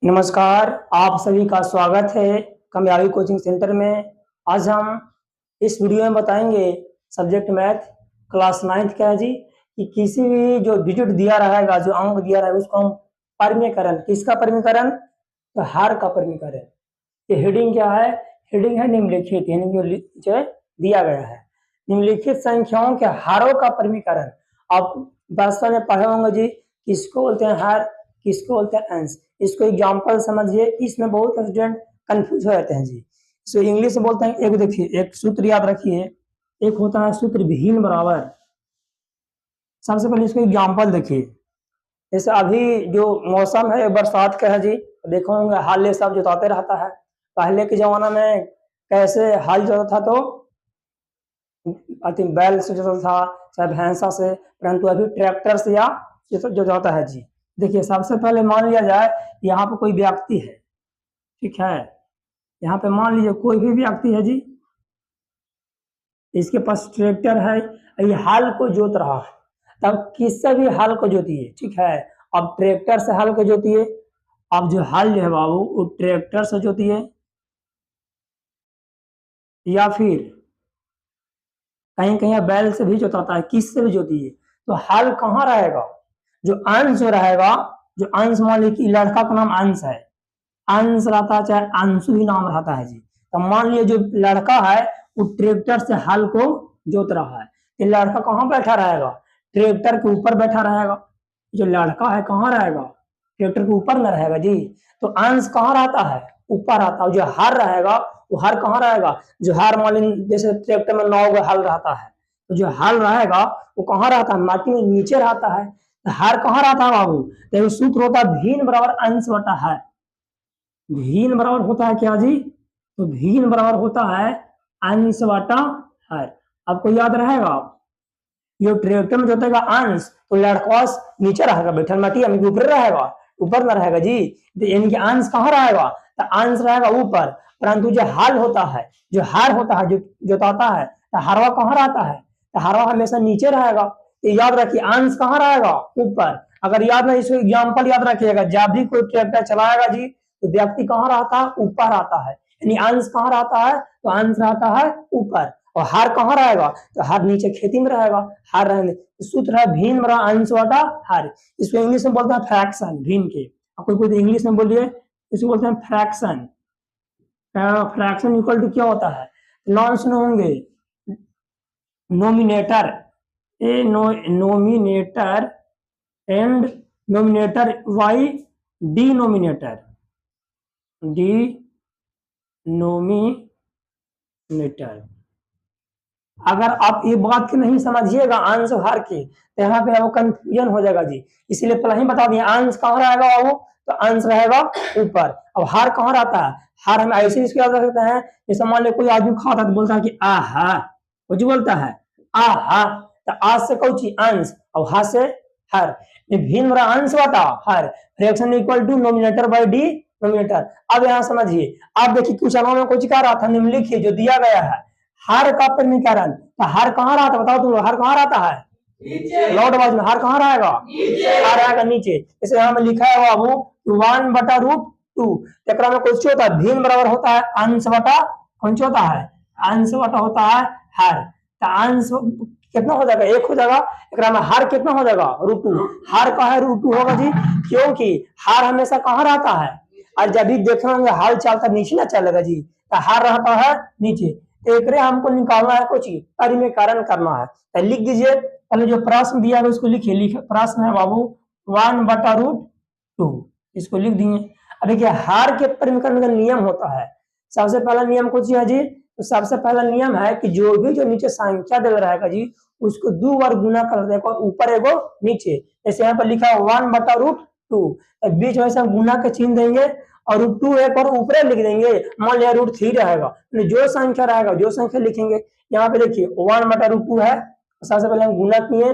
नमस्कार, आप सभी का स्वागत है कामयाबी कोचिंग सेंटर में। आज हम इस वीडियो में बताएंगे सब्जेक्ट मैथ क्लास 9th का है जी कि किसी भी जो डिजिट दिया रहेगा, जो अंक दिया रहेगा उसको हम परिमेयकरण, किसका परिमेयकरण? तो हार का परिमेयकरण। ये हेडिंग क्या है? हेडिंग है निम्नलिखित, यानी जो दिया गया है निम्नलिखित संख्याओं के हारों का परिमेयकरण। आप भाषा में पढ़े होंगे जी, किसको बोलते हैं हार, किसको बोलते हैं अंश। इसको एग्जाम्पल समझिए, इसमें बहुत स्टूडेंट कंफ्यूज हो जाते हैं जी। इसको इंग्लिश में बोलते हैं, एक देखिए, एक सूत्र याद रखिए, एक होता है सूत्र विहीन बराबर। सबसे पहले इसको एग्जाम्पल देखिए, जैसे अभी जो मौसम है बरसात का है जी, देखो होंगे हाल ये सब जोताते रहता है। पहले के जमाना में कैसे हाल जोता था? तो बैल से जोता था, चाहे भैंसा से, परंतु अभी ट्रैक्टर से या जो जोता है जी। देखिए, सबसे पहले मान लिया जाए यहाँ पे कोई व्यक्ति है, ठीक है। यहाँ पे मान लीजिए कोई भी व्यक्ति है जी, इसके पास ट्रैक्टर है, ये हाल को जोत रहा है। तब किससे भी हाल को जोतिए, ठीक है। अब ट्रैक्टर से हाल को जोतिए, अब जो हाल जो है बाबू वो ट्रैक्टर से जोतिए, या फिर कहीं कहीं बैल से भी जोताता है, किससे भी जोतिए। तो हाल कहाँ रहेगा? जो अंश जो रहेगा, जो अंश, मान लीजिए कि लड़का का नाम अंश है, अंश रहता है, चाहे अंशु भी नाम रहता है जी। तो मान लिया जो लड़का है वो ट्रैक्टर से हल को जोत रहा है, तो लड़का कहाँ बैठा रहेगा? ट्रैक्टर के ऊपर बैठा रहेगा। जो लड़का है कहाँ रहेगा? ट्रैक्टर के ऊपर न रहेगा जी। तो अंश कहाँ रहता है? ऊपर रहता है। जो हर रहेगा वो हर कहाँ रहेगा? जो हर, मान लीजिए जैसे ट्रैक्टर में 9 गो हल रहता है, तो जो हल रहेगा वो कहाँ रहता है? माटी में नीचे रहता है। तो हर कहाँ रहता है बाबू? तो सूत्र होता है भिन्न बराबर अंश बटा है। भिन्न बराबर होता है क्या जी? तो भिन्न बराबर होता है अंश बटा हर। आपको याद रहेगा, ये ट्रैक्टर में जोतेगा अंश, तो लड़का नीचे रहेगा, बैठल मटिया में ऊपर रहेगा, ऊपर ना रहेगा जी। तो यानी कि अंश कहाँ रहेगा? तो अंश रहेगा ऊपर। परंतु जो हाल होता है, जो हार होता है, जो जोताता है, तो हरवा कहाँ रहता है? तो हरवा हमेशा नीचे रहेगा। तो याद रखिए, अंश कहाँ रहेगा? ऊपर। अगर याद नहीं, इसको एग्जाम्पल याद रखिएगा, जब भी कोई ट्रैक्टर चलाएगा जी, तो व्यक्ति कहाँ रहता है? ऊपर आता है। यानी अंश कहाँ रहता है? तो अंश रहता है ऊपर। और हार कहाँ रहेगा? तो हार नीचे खेती में रहेगा। हार रहने सूत्र है भिन्न बड़ा अंश बटा हार। इसको इंग्लिश में बोलते हैं फ्रैक्शन, भिन्न के। कोई कोई इंग्लिश में बोलिए, इसको बोलते हैं फ्रैक्शन। फ्रैक्शन इक्वल टू क्या होता है? नॉन सुने होंगे, numerator, A numerator and numerator Y denominator, denominator. अगर आप ये बात की नहीं समझिएगा अंश हार की, तो यहाँ पे आपको कंफ्यूजन हो जाएगा जी। इसलिए पहले ही बता दिए, अंश कहाँ रहेगा बाबू? तो अंश रहेगा ऊपर। अब हार कहाँ रहता है? हार हम ऐसे इसको याद रख सकते हैं, जैसे मान लो कोई आदमी खाता है तो बोलता है कि आहा, कुछ बोलता है आहा, तो आज से कौची अंश, और हा से हर। भिन्न बड़ा अंश बटा हर, fraction equal to numerator by denominator. अब यहाँ समझिए, आप देखिए क्वेश्चनों में कुछ कह रहा था, निम्नलिखित जो दिया गया है हार का परिमेयकरण। तो हार कहाँ रहता है? बताओ तुम लोग, हार कहाँ रहता है? लॉर्ड आवाज में हार कहाँ रहेगा? हार रहेगा नीचे। जैसे यहाँ में लिखा है बाबू 1/√2, एकरा में कुछ होता है भिन्न बराबर होता है अंश बटा कौन होता है? अंश बटा होता है हार। तो अंश कितना हो जाएगा? 1 हो जाएगा। एकरा में हार कितना हो जाएगा? √2। हार का है √2 होगा जी, क्योंकि हार हमेशा कहाँ रहता है? और जब भी देख रहे हाल चलता नीचे ना चलेगा जी, तो हार रहता है नीचे। एक हमको निकालना है कुछ परिमेयकरण करना है, तो लिख दीजिए। पहले जो प्रश्न दिया है उसको लिखिए। लिख प्रश्न है बाबू 1/√2, इसको लिख दिए। अब देखिए, हार के परिमेयकरण का नियम होता है, सबसे पहला नियम कुछ है जी। तो सबसे पहला नियम है कि जो भी जो नीचे संख्या दे रहेगा जी, उसको 2 बार गुना कर देगा, ऊपर एगो नीचे। जैसे यहाँ पर लिखा है 1/√2, बीच में से हम गुना के चिन्ह देंगे और √2 एक और ऊपर लिख देंगे। मान लिया √3 रहेगा, जो संख्या रहेगा जो संख्या लिखेंगे। यहाँ पे देखिए 1/√2 है, सबसे पहले हम गुना किए,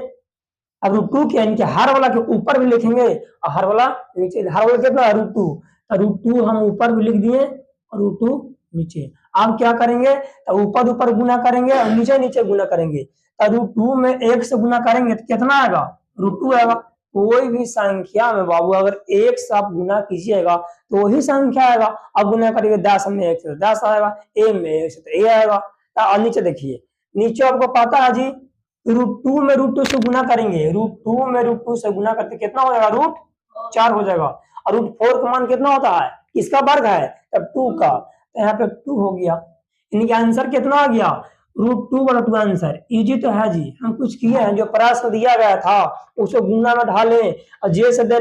अब √2 के यानी कि हर वाला के ऊपर भी लिखेंगे और हर वाला नीचे। हर वाला कितना है? √2, तो √2 हम ऊपर भी लिख दिए और √2 नीचे। अब क्या करेंगे? तो ऊपर ऊपर गुना करेंगे और नीचे नीचे गुना करेंगे। तो √2 में 1 से गुना करेंगे तो कितना आएगा? √2 आएगा। कोई भी संख्या में बाबू अगर एक से आप गुना कीजिएगा तो वही संख्या आएगा। अब गुना करिए 10 में 1 से 10 आएगा, ए में 1 से तो ए आएगा। और नीचे देखिए, नीचे आपको पता है जी √2 में √2 से गुना करेंगे, √2 में √2 से गुना करते कितना हो जाएगा, √4 हो जाएगा। और √4 का मान कितना होता है, किसका वर्ग है, तब 2 का, तो यहाँ पे 2 हो गया। इनका आंसर कितना आ गया, √2/2 आंसर। इजी तो है जी, हम कुछ किए हैं, जो प्रश्न दिया गया था उसको गुना में ढाले और जे से जे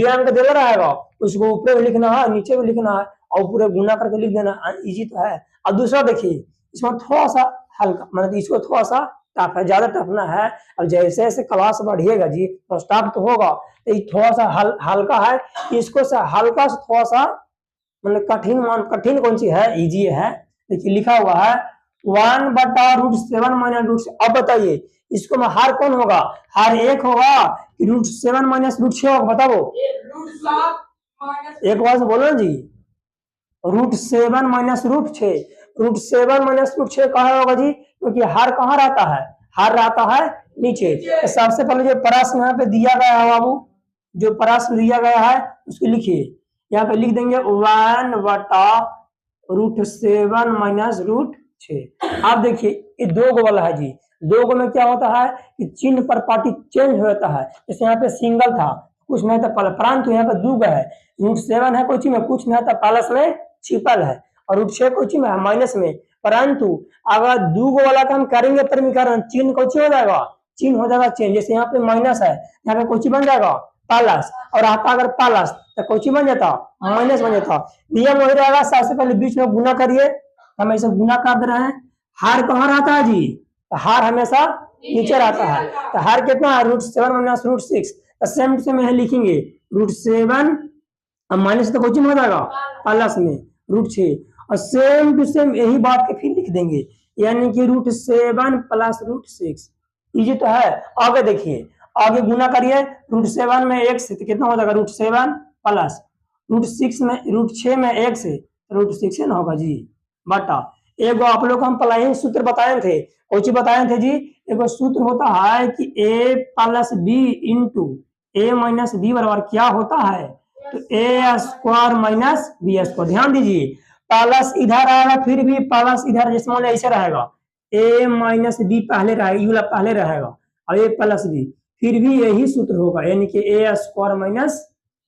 अंक दे रहेगा उसको ऊपर भी लिखना है नीचे भी लिखना है और पूरे गुना करके लिख देना। इजी तो है। और दूसरा देखिए, इसमें थोड़ा सा हल्का, मतलब इसको थोड़ा सा टफ है, ज्यादा टफ ना है। और जैसे जैसे क्लास बढ़िएगा जी तो टफ तो होगा, तो ये थोड़ा सा हल्का है। इसको से हल्का से थोड़ा सा मतलब कठिन कौन सी है, इजी है। देखिए लिखा हुआ है 1/√7 - अब बताइए इसको में हार कौन होगा, हार 1 होगा कि √7 - √6 होगा, बताओ एक बार से बोलो जी। √7 - √6, √7 - √6 कहाँ होगा जी, क्योंकि हार कहाँ रहता है, हार रहता है नीचे। तो सबसे पहले जो प्रश्न यहाँ पे दिया गया है बाबू, जो प्रश्न दिया गया है उसको लिखिए। यहाँ पे लिख देंगे 1/√7 - √6। आप देखिए ये 2 गो वाला है जी, 2 गो में क्या होता है कि चिन्ह पर पार्टी चेंज होता है। जैसे यहाँ पे सिंगल था, कुछ नहीं था, परंतु यहाँ पे 2 है, √7 है कोची में, कुछ नहीं था, प्लस में छिपल है, और √6 कोची में है, माइनस में। परंतु अगर 2 गो वाला का हम करेंगे परिमीकरण, चिन्ह कोची हो जाएगा, चिन्ह हो जाएगा चेंज। जैसे यहाँ पे माइनस है, यहाँ पे कोची बन जाएगा प्लस, और आता अगर प्लस तो कोची बन जाता, माइनस बन जाता। नियम वही रहेगा, सबसे पहले बीच में गुना करिए, हम ऐसे गुना कर दे रहे हैं। हार कहाँ रहता है जी, तो हार हमेशा नीचे रहता है। तो हार कितना है, √7 - √6। सेम टू सेम यहाँ लिखेंगे, √7 माइनस तो कोचिंग हो जाएगा प्लस में √6, और सेम टू सेम यही बात के फिर लिख देंगे, यानी कि √7 + √6। इजी तो है। आगे देखिए, आगे गुना करिए, √7 में 1 से तो कितना हो जाएगा, √7 प्लस √6 में, √6 में 1 से √6 ना होगा जी, बटा एगो आप लोग हम प्लाइन सूत्र बताए थे, कौन बताए थे जी, एगो सूत्र होता है कि a + b * a - b बराबर क्या होता है, तो a² - b²। ध्यान दीजिए, प्लस इधर आएगा फिर भी प्लस इधर, जैसे मान ऐसे रहेगा a - b पहले रहेगा, ये वाला पहले रहेगा, और a + b, फिर भी यही सूत्र होगा, यानी कि a² -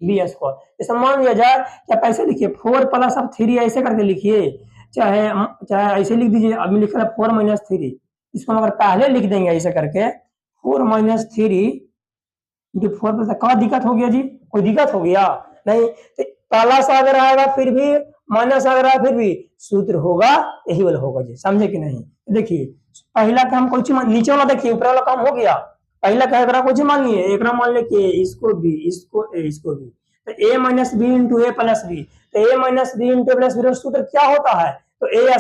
b²। जैसे मान लिया जाए, क्या पैसे लिखिए 4 + 3 ऐसे करके लिखिए, चाहे ऐसे लिख दीजिए। अभी लिख रहा है 4 - 3, इसको अगर पहले लिख देंगे ऐसे करके 4 - 3 × 4, क्या दिक्कत हो गया जी, कोई दिक्कत हो गया नहीं। तो प्लस अगर आएगा फिर भी, माइनस अगर आएगा फिर भी, सूत्र होगा यही वाला होगा जी, समझे कि नहीं। देखिए पहला काम कोई चीज, नीचे वाला देखिए, ऊपर वाला काम हो गया। पहला क्या है, कोई मान लिए एक मान ले कि इसको भी, इसको a, इसको भी, तो a - b * a + b, तो a - b * a + b सूत्र क्या होता है, तो a² -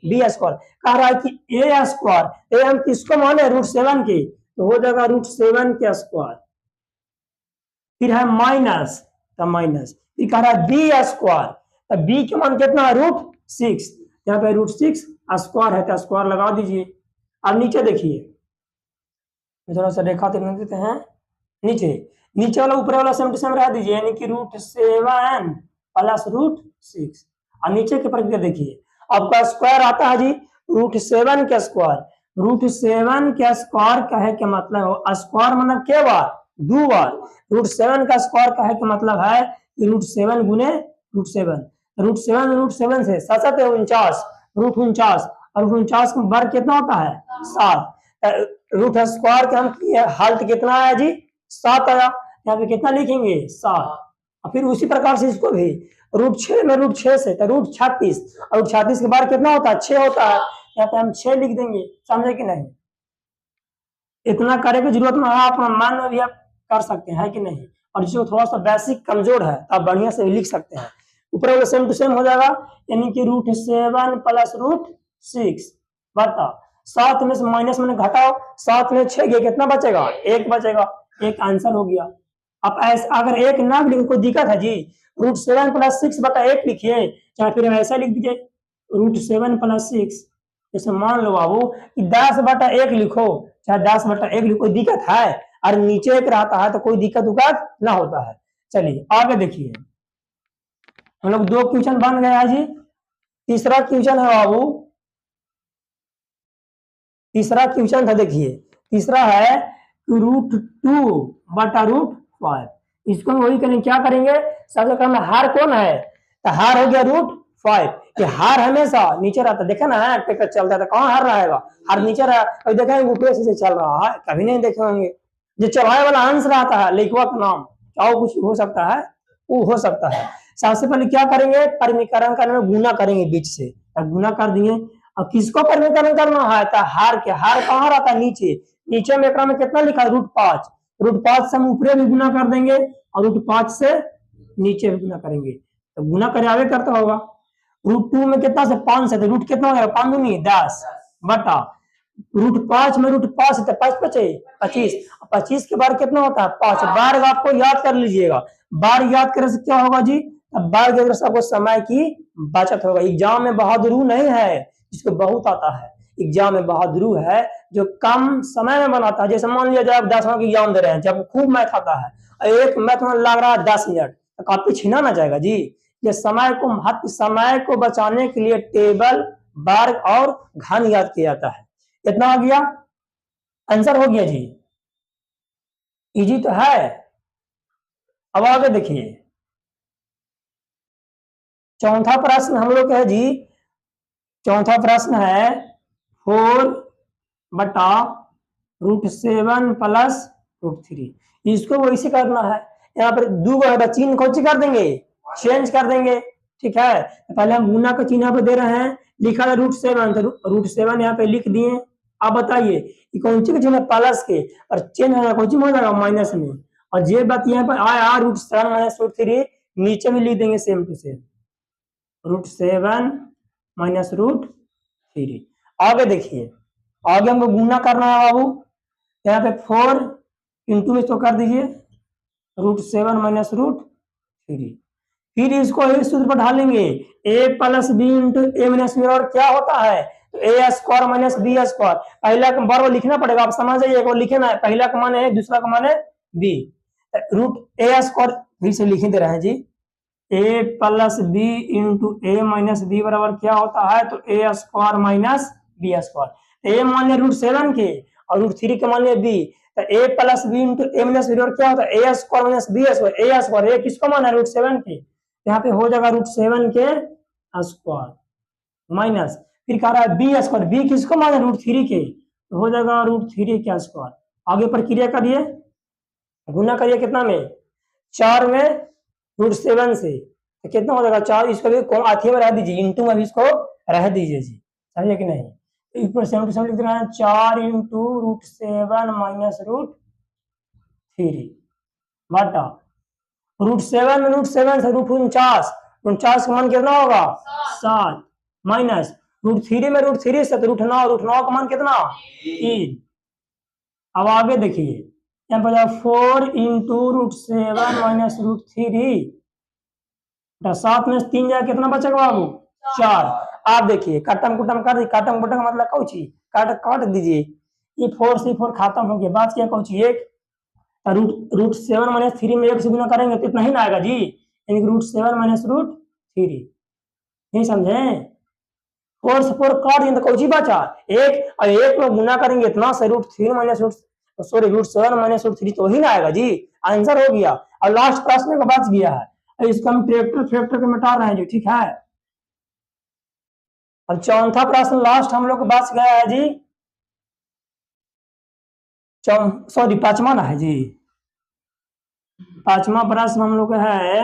b²। कह रहा है कि a², a हम किसको माने, √7 के, तो हो जाएगा √7²। फिर है माइनस, तो माइनस, फिर कह रहा है b², तो b के मान कितना है, √6, यहाँ पे √6² है, तो स्क्वायर लगा दीजिए। अब नीचे देखिए, थोड़ा सा रेखा तिरछा देते हैं, नीचे नीचे वाला ऊपर वाला सेम टू सेम रह दीजिए, यानी कि √7 + √6। और नीचे के प्रक्रिया देखिए, आपका स्क्वायर आता है जी √7 के स्क्वायर, √7 के स्क्वायर कहे के मतलब, स्क्वायर मतलब क्या बार, 2 बार। √7 का स्क्वायर कहे के मतलब है √7 गुने √7, √7 से 7 × 49, √49, और 49 का वर्ग कितना होता है, 7। रूट स्क्वायर के हम हल कितना आया जी, 7 आया, यहाँ पे कितना लिखेंगे, 7। और फिर उसी प्रकार से इसको भी √6 में √6 से तो √36, और √36 के बाद कितना होता है, 6 होता है, यहाँ पे हम 6 लिख देंगे, समझे कि नहीं। इतना करे की जरूरत में, आप मान में भी आप कर सकते हैं कि नहीं। और जो थोड़ा सा बेसिक कमजोर है तो आप बढ़िया से लिख सकते हैं। ऊपर वाला सेम टू सेम हो जाएगा, यानी कि √7 + √6 बता 7 में से माइनस में घटाओ, 7 में 6 गया, कितना बचेगा, 1 बचेगा, एक आंसर हो गया। अब ऐसा अगर 1 ना भी लिखे कोई दिक्कत है जी, √7 + 6/1 लिखिए, चाहे फिर ऐसा लिख दीजिए √7 + 6। जैसे मान लो बाबू कि 10/1 लिखो, चाहे 10/1 लिखो, कोई दिक्कत है। और नीचे एक रहता है तो कोई दिक्कत उक्कत ना होता है। चलिए आगे देखिए, हम लोग 2 क्वेश्चन बन गया है जी। तीसरा क्वेश्चन है बाबू, तीसरा क्वेश्चन था, देखिए तीसरा है √2/√5। इसको हम वही करेंगे, क्या करेंगे, सबसे पहले हार कौन है, तो हार हो गया √5। ये हार हमेशा नीचे रहता है, देखा ना ट्रैक्टर चलता है तो कहाँ हार रहेगा, हार नीचे रहा। अभी देखेंगे ऊपर से चल रहा है, कभी नहीं देखे होंगे। जो चलाने वाला अंश रहता है लिखवा का नाम, क्या कुछ हो सकता है, वो हो सकता है। सबसे पहले क्या करेंगे, परिमीकरण करने में गुना करेंगे बीच से, गुना कर दिए। अब किसको परिमीकरण करना है, तो हार के, हार कहाँ रहता है, नीचे। नीचे में एकरा में कितना लिखा है, √5। √5 से हम ऊपरे भी गुना कर देंगे और √5 से नीचे भी गुना करेंगे, तो गुना करे आगे करता होगा। √2 में कितना से 5 से, तो रूट कितना हो गया, 5 दूनी 10 बटा √5 में √5 है तो 5 बचे 25। 25 के बार कितना होता है, 5 बार। आपको याद कर लीजिएगा, बार याद करने से क्या होगा जी, अब बार के अंदर सबको समय की बचत होगा। एग्जाम में बहादुरू नहीं है जिसको बहुत आता है, एग्जाम में बहादुरू है जो कम समय में बनाता है। जैसे मान लिया जाए आप 10वां की एग्जाम दे रहे हैं, जब खूब मैथ आता है और एक मैथ में लग रहा है 10 मिनट, तो कॉपी छीना ना जाएगा जी। ये समय को बचाने के लिए टेबल, वर्ग और घन याद किया जाता है। इतना हो गया, आंसर हो गया जी, इजी तो है। अब आगे देखिए, चौथा प्रश्न हम लोग है जी, चौथा प्रश्न है 4/√7 प्लस √3। इसको वैसे करना है, यहाँ पर 2 चिन्ह कौन सी कर देंगे, चेंज कर देंगे, ठीक है। पहले हम गुना का चिन्ह यहाँ पे दे रहे हैं, लिखा है √7, तो √7 यहाँ पे लिख दिए। अब बताइए कि कौन सी का चिन्ह, प्लस के, और चेंज होगा कौन सी में हो जाएगा, माइनस में। और ये बात यहाँ पर आया √7 माइनस √3, नीचे में लिख देंगे सेम टू सेम, √7 माइनस √3। आगे देखिए, आगे हमको गुना करना है बाबू, यहाँ पे 4 इंटू इसको कर दीजिए √7 माइनस √3। फिर इसको इस सूत्र पर ढालेंगे, a plus B into A minus B, और क्या होता है, तो A square minus B square. पहला का बार लिखना पड़ेगा, आप समझ जाइए, एक बार लिखना है, पहला का मान है, दूसरा का मान है बी। √a² फिर से लिख दे रहे हैं जी, a plus B into A minus B बराबर क्या होता है, तो a² minus B square. a मान लिया √7 के और √3 के मान लिया b, तो a plus B into A minus B क्या होता है, a² minus B square. a किसको मान है, √7 के, यहाँ पे हो जाएगा √7 के स्क्वायर माइनस, फिर कह रहा है b², b किसको मान है, √3 के, तो हो जाएगा √3 के स्क्वायर। आगे प्रक्रिया करिए, गुना करिए कितना में, 4 में √7 से, तो कितना हो जाएगा 4, इसको भी आखिर में रह दीजिए, इंटू में भी इसको रह दीजिए जी, समझे कि नहीं। ऊपर 7 लिख रहे हैं, 4 इंटू √7 माइनस √3 बटा √7 में √7 से √49, 49 का मान कितना होगा 7 माइनस √3 में √3 से, तो √9 का मान कितना 3। अब आगे देखिए, यहाँ पर 4 इंटू √7 माइनस √3, 7 में 3 जाए कितना बचेगा बाबू 4। आप देखिए काटम कुटम कर दी, काटम कुटम का मतलब कौची, काट दीजिए, ये 4 से 4 खत्म हो गया, बात क्या कौची एक, √7 माइनस 3 में 1 से गुना करेंगे तो इतना ही ना आएगा जी, यानी √7 माइनस √3, नहीं समझे। 4 से 4 काट दिए तो कौची बचा 1, और 1 में गुना करेंगे इतना से √3 माइनस √7 माइनस √3, तो वही ना आएगा जी, आंसर हो गया। और लास्ट प्रश्न का बच गया है, इसको हम ट्रैक्टर के मिटा रहे हैं जी, ठीक है। अब चौथा प्रश्न लास्ट हम लोग को बच गया है जी, सॉरी 5वां ना है जी, 5वां प्रश्न हम लोग है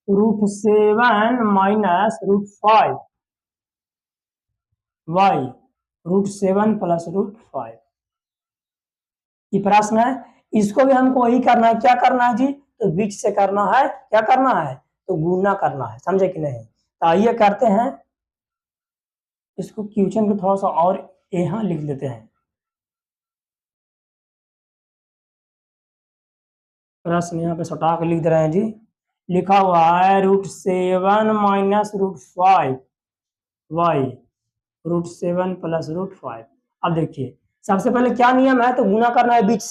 √7 माइनस √5 y, √7 प्लस √5, ये प्रश्न है। इसको भी हमको वही करना है, क्या करना है जी, तो बीच से करना है, क्या करना है, तो गुना करना है, समझे कि नहीं। तो आइए करते हैं, इसको क्वेश्चन को थोड़ा सा और यहाँ लिख लेते हैं, प्रश्न यहाँ पे सटा के लिख दे रहे हैं जी, लिखा हुआ है √7 माइनस √5 y, √7 प्लस √5। अब देखिए सबसे पहले क्या नियम है, तो गुना करना है बीच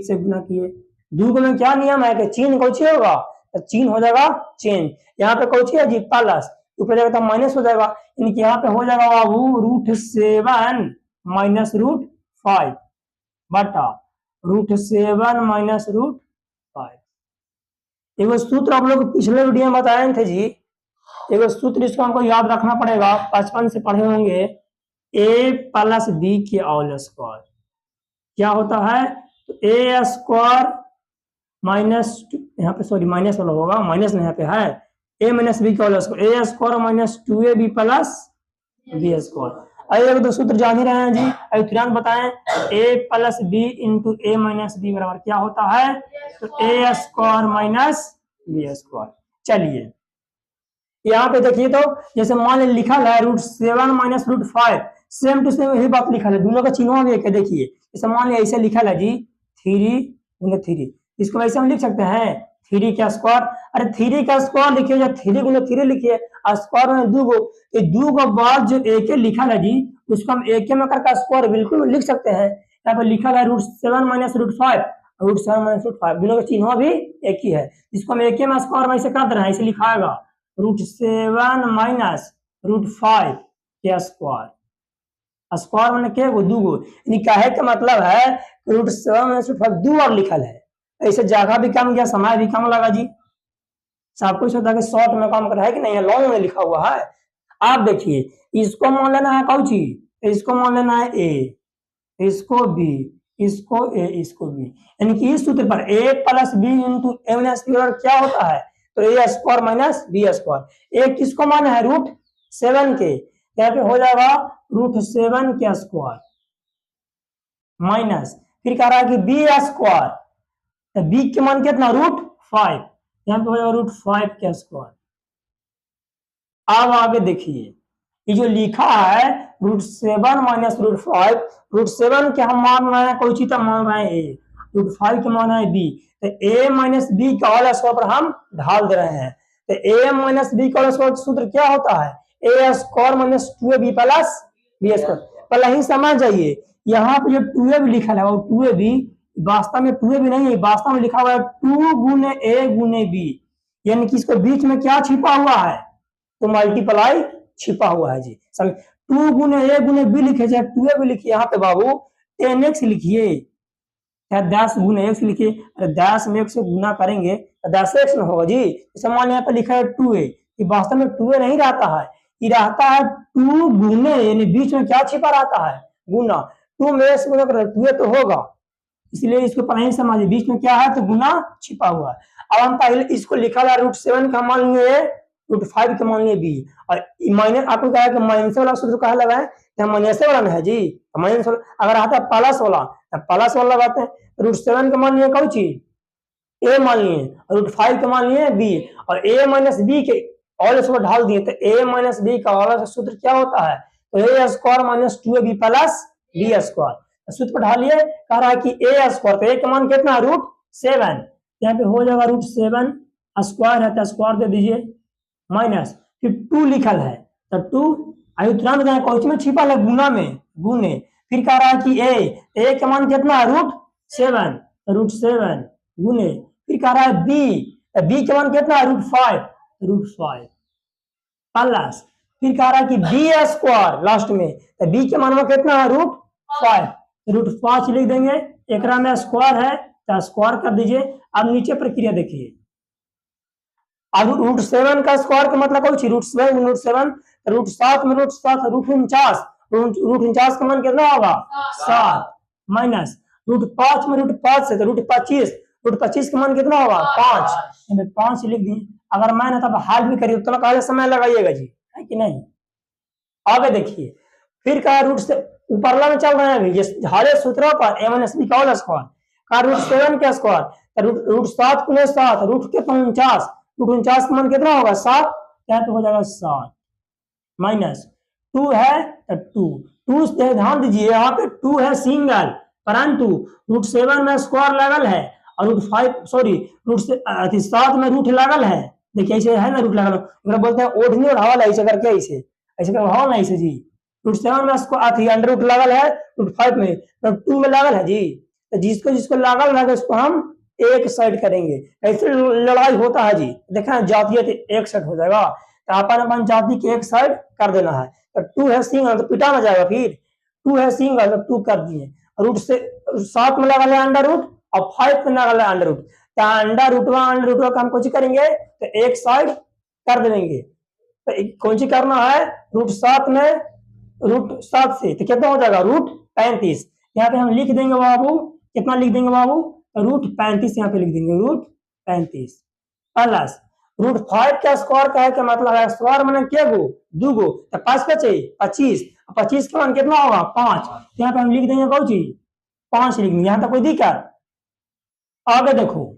से गुना किए। दुग में क्या नियम है कि चिन्ह कौची होगा, तो चिन्ह हो जाएगा चेंज। यहाँ पे कौची है जी प्लस, ऊपर जाएगा तो माइनस हो जाएगा, यानी कि यहाँ पे हो जाएगा बाबू √7 माइनस √5 बटा √7 माइनस √5। एगो सूत्र आप लोग पिछले वीडियो में बताए थे जी, एगो सूत्र इसको हमको याद रखना पड़ेगा, बचपन से पढ़े होंगे, a प्लस बी के होल स्क्वायर क्या होता है, तो a स्क्वायर माइनस, यहाँ पे सॉरी माइनस वाला होगा, माइनस यहाँ पे है, a माइनस बी के whole square, a square minus 2ab plus B square. अरे एक दो सूत्र जान ही रहे हैं जी, अभी तुरंत बताएं, a plus B into A minus B बराबर क्या होता है, तो a square minus B square. चलिए यहाँ पे देखिए, तो जैसे मान लिखा है √7 माइनस √5, सेम टू सेम यही बात लिखा है, दोनों का चिन्ह भी एक है। देखिए जैसे मान लिया ऐसे लिखा है जी 3 × 3, इसको ऐसे हम लिख सकते हैं 3 का स्क्वायर। अरे 3 का स्क्वायर लिखिए या 3 × 3 लिखिए, स्क्वायर में दो गो बाद जो एक लिखा है जी, उसको हम एक में करके स्क्वायर बिल्कुल लिख सकते हैं। यहाँ पे लिखा है √7 माइनस √5, √7 माइनस √5 दोनों का चिन्ह भी एक ही है, इसको हम एक में स्क्वायर में ऐसे कर दे रहे हैं, ऐसे लिखाएगा √7 माइनस √5 के स्क्वायर। स्क्वायर मैंने के गो दूगो, यानी कहे का मतलब है √7 माइनस √5 दो बार लिखल है, ऐसे जगह भी कम गया, समय भी कम लगा जी। सब कुछ होता है कि शॉर्ट में काम कर रहा है कि नहीं है, लॉन्ग में लिखा हुआ है। आप देखिए इसको मान लेना है कौन चीज, इसको मान लेना है a, इसको b, इसको a, इसको b, यानी कि इस सूत्र पर a plus B into A minus B क्या होता है, तो a square minus B square. a किसको माना है, √7 के, यहाँ पे हो जाएगा √7 के स्क्वायर माइनस, फिर कह रहा है कि बी स्क्वायर, तो बी के मान कितना √5, यहाँ पे हो जाएगा √5 के स्क्वायर। अब आगे देखिए ये जो लिखा है √7 माइनस √5, √7 के हम मान रहे हैं कोई चीज मान रहे हैं a, √5 के मान है b, तो a माइनस बी का होल स्क्वायर पर हम ढाल दे रहे हैं, तो a माइनस बी का होल स्क्वायर सूत्र क्या होता है, a square minus 2ab plus B square. पहले ही समझ जाइए, यहाँ पे जो 2ab लिखा है वो 2ab वास्तव में 2ab नहीं है, वास्तव में लिखा हुआ है 2 गुने a गुने b, यानी कि इसके बीच में क्या छिपा हुआ है, तो मल्टीप्लाई छिपा हुआ है जी। समझ, 2 गुने a गुने b लिखे चाहे 2ab लिखिए, यहाँ पे बाबू 10x लिखिए या 10 गुने x लिखिए, अरे 10 में 1 से गुना करेंगे तो 10x न होगा जी। जैसे मान लिया यहाँ पे लिखा है 2a, ये वास्तव में 2a नहीं रहता है, ये रहता है 2 गुने, यानी बीच में क्या छिपा रहता है, गुना, 2 में से गुना कर 2a तो होगा, इसलिए इसको पहले ही समझिए बीच में क्या है, तो गुना छिपा हुआ है। अब हम पहले इसको लिखा है √7 का मान लिए √5 के मान लिए b, और माइनस आपको कहा है कि माइनस वाला सूत्र कहा लगा है, तो माइनस वाला ना है जी, माइनस वाला अगर आता है प्लस वाला तो प्लस वाला लगाते हैं, √7 के मान लिए कौन चीज a मान लिए, √5 के मान लिए b, और a माइनस b के और इसको ढाल दिए, तो a माइनस b का वाला सूत्र क्या होता है, तो a square minus 2ab plus b square. सूत्र पर ढालिए, कह रहा है कि a स्क्वायर, तो a का मान कितना √7, यहाँ पे हो जाएगा √7 स्क्वायर है तो स्क्वायर दे दीजिए माइनस, फिर 2 लिखल है तो 2 आयु तुरंत गए कौच में छिपा है, गुना में गुने, फिर कह रहा है कि a का मान कितना √7, √7 गुने, फिर कह रहा है b का मान कितना √5 प्लस, फिर कह रहा है कि b स्क्वायर लास्ट में, तो b के मान में कितना है √5 लिख देंगे, एक में स्क्वायर है तो स्क्वायर कर दीजिए। अब नीचे प्रक्रिया देखिए, अब √7 का स्क्वायर का मतलब कौन सी, √7 √7 √7 में √7 √49 का मान कितना होगा 7 माइनस √5 में √5 से तो √25 का मान कितना होगा 5, 5 लिख दिए। अगर मैं ना तब हाल भी करिए उतना पहले समय लगाइएगा जी, है कि नहीं। आगे देखिए, फिर कहा रूट से ऊपरला में चल रहे हैं अभी हरे सूत्रों पर a माइनस बी का होल स्क्वायर का √7 का स्क्वायर, √7 गुने 7 रूट के 49, √49 का मान कितना होगा 7, यहाँ पे हो जाएगा 7 माइनस 2 है तो 2 से ध्यान दीजिए यहाँ पे 2 है सिंगल, परंतु √7 में स्क्वायर लगल है और √7 में रूट लगल है, देखिए ऐसे है ना रूट लगल, बोलते हैं ओढ़नी और हवा ऐसे करके ऐसे कर हवा ना ऐसे जी, √7 में इसको आती है, अंडर रूट लागल है √5 में, तो 2 में लागल है जी, तो जिसको जिसको लागल रहेगा उसको हम एक साइड करेंगे। ऐसे लड़ाई होता है जी, देखा जातीय एक साइड हो जाएगा, तो अपन जाति के एक साइड कर देना है। तो 2 है सिंगल तो पिटा ना जाएगा, फिर 2 है सिंगल तो 2 कर दिए, रूट से 7 में लगा लिया अंडर रूट और 5 में लगा लिया अंडर रूट, तो अंडर रूटवा का हम कुछ करेंगे तो एक साइड कर देंगे। तो कौन सी करना है, √7 में √7 से तो कितना हो जाएगा √35। यहाँ पे हम लिख देंगे बाबू, कितना लिख देंगे बाबू, √35 यहाँ पे लिख देंगे, √35 प्लस √5 का स्क्वायर का है, क्या मतलब है, स्क्वायर मैंने क्या गो 2 गो, तो 5 बचे 25, 25 का मान कितना होगा 5, तो यहाँ पे हम लिख देंगे कौन सी 5 लिख देंगे। यहाँ तक कोई दिक्कत? आगे देखो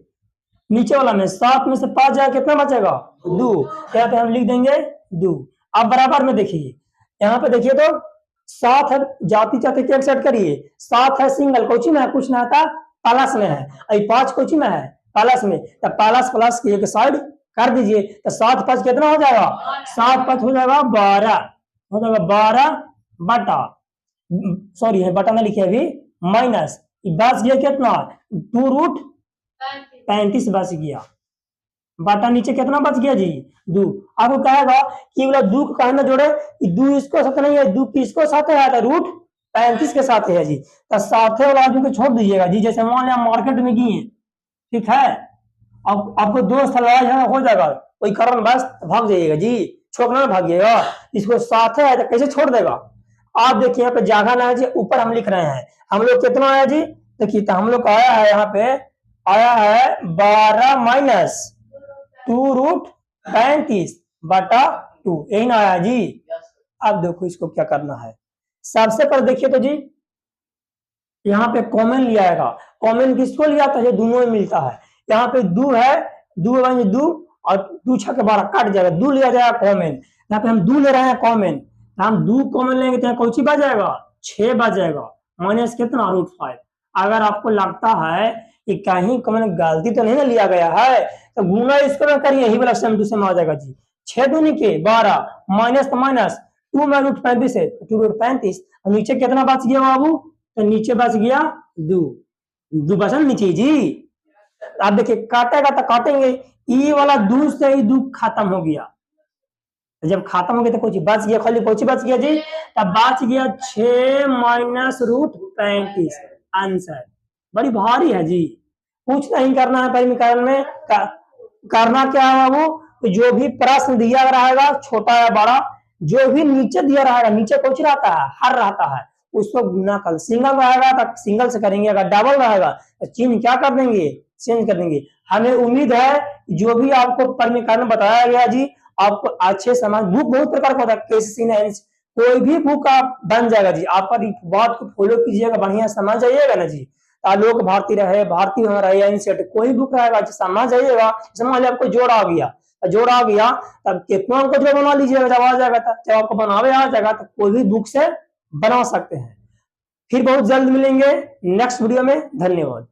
नीचे वाला में 7 में से 5 जाएगा कितना बचेगा 2, यहाँ पे हम लिख देंगे 2। अब बराबर में देखिए, यहाँ पे देखिए तो 7 है, जाति जाति के एक सेट करिए, 7 है सिंगल, कोची में है कुछ ना था प्लस में है, 5 कोची में है प्लस में, तो प्लस प्लस की एक साइड कर दीजिए, तो 7 5 कितना हो जाएगा, 7 5 हो जाएगा 12, हो जाएगा 12 बटा, सॉरी है बटा ना लिखे अभी, माइनस बच गया कितना 2√35 बच गया, बटा नीचे कितना बच गया जी 2। आपको कहेगा कि बोला 2 को कहे ना जोड़े, 2 इसको साथ नहीं है, 2 किसको साथ है तो √35 के साथ है जी, तो साथे वाला आदमी को छोड़ दीजिएगा जी। जैसे मान लिया मार्केट में गए, ठीक है, अब आपको दोस्त लड़ाई हो जाएगा कोई कारण बस भाग जाइएगा जी, छोड़ना भागिएगा, इसको साथ है तो कैसे छोड़ देगा। आप देखिए यहाँ पे जगह ना है जी, ऊपर हम लिख रहे हैं, हम लोग कितना आया जी, देखिए तो हम लोग आया है यहाँ पे आया है 12 माइनस 2√35 बटा 2, यही ना आया जी। अब देखो इसको क्या करना है, सबसे पहले देखिए तो जी यहाँ पे कॉमन लिया आएगा, कॉमन किसको लिया था, ये दोनों में मिलता है, यहाँ पे 2 है, 2 और 2 6 के 12 काट जाएगा, 2 लिया जाएगा कॉमन, यहाँ पे हम 2 ले रहे हैं कॉमन, हम 2 कॉमन लेंगे तो कौन सी बच जाएगा 6 बच जाएगा, माइनस कितना √5। अगर आपको लगता है कि कहीं कॉमन गलती तो नहीं ना लिया गया है, तो गुना इसको ना करिए, यही वाला सेम टू सेम आ जाएगा जी, 6 दूनी के 12 माइनस तो माइनस 2 में √35 है 2√35, और नीचे कितना बच गया बाबू, तो नीचे बच गया 2 बचा नीचे जी। आप देखिए काटेगा तो काटेंगे, ई वाला 2 से ही 2 खत्म हो गया, जब खत्म हो गया तो कुछ बच गया, खाली कुछ बच गया जी, तब बच गया 6 माइनस √35 आंसर। बड़ी भारी है जी, कुछ नहीं करना है समीकरण में, करना क्या है बाबू, तो जो भी प्रश्न दिया रहेगा छोटा या बड़ा, जो भी नीचे दिया रहेगा, नीचे कुछ रहता है हर रहता है, उसको गुना कर, सिंगल रहेगा तो सिंगल से करेंगे, अगर डबल रहेगा तो चिन्ह क्या कर देंगे चेंज कर देंगे। हमें उम्मीद है जो भी आपको समीकरण बताया गया जी आपको अच्छे समझ, बुक बहुत प्रकार का होता है, केसीसी कोई भी बुक आप बन जाएगा जी, आपका बात को फॉलो कीजिएगा, बढ़िया समझ जाइएगा ना जी, आलोक भारती रहे, भारती रहे, एनसीईआरटी कोई बुक रहेगा समझ जाइएगा। समझ लिया आपको जोड़ आ गया तब कितना को जो बना लीजिएगा, जब आ जाएगा तब जब आपको बनावे आ जाएगा तो कोई भी बुक से बना सकते हैं। फिर बहुत जल्द मिलेंगे नेक्स्ट वीडियो में, धन्यवाद।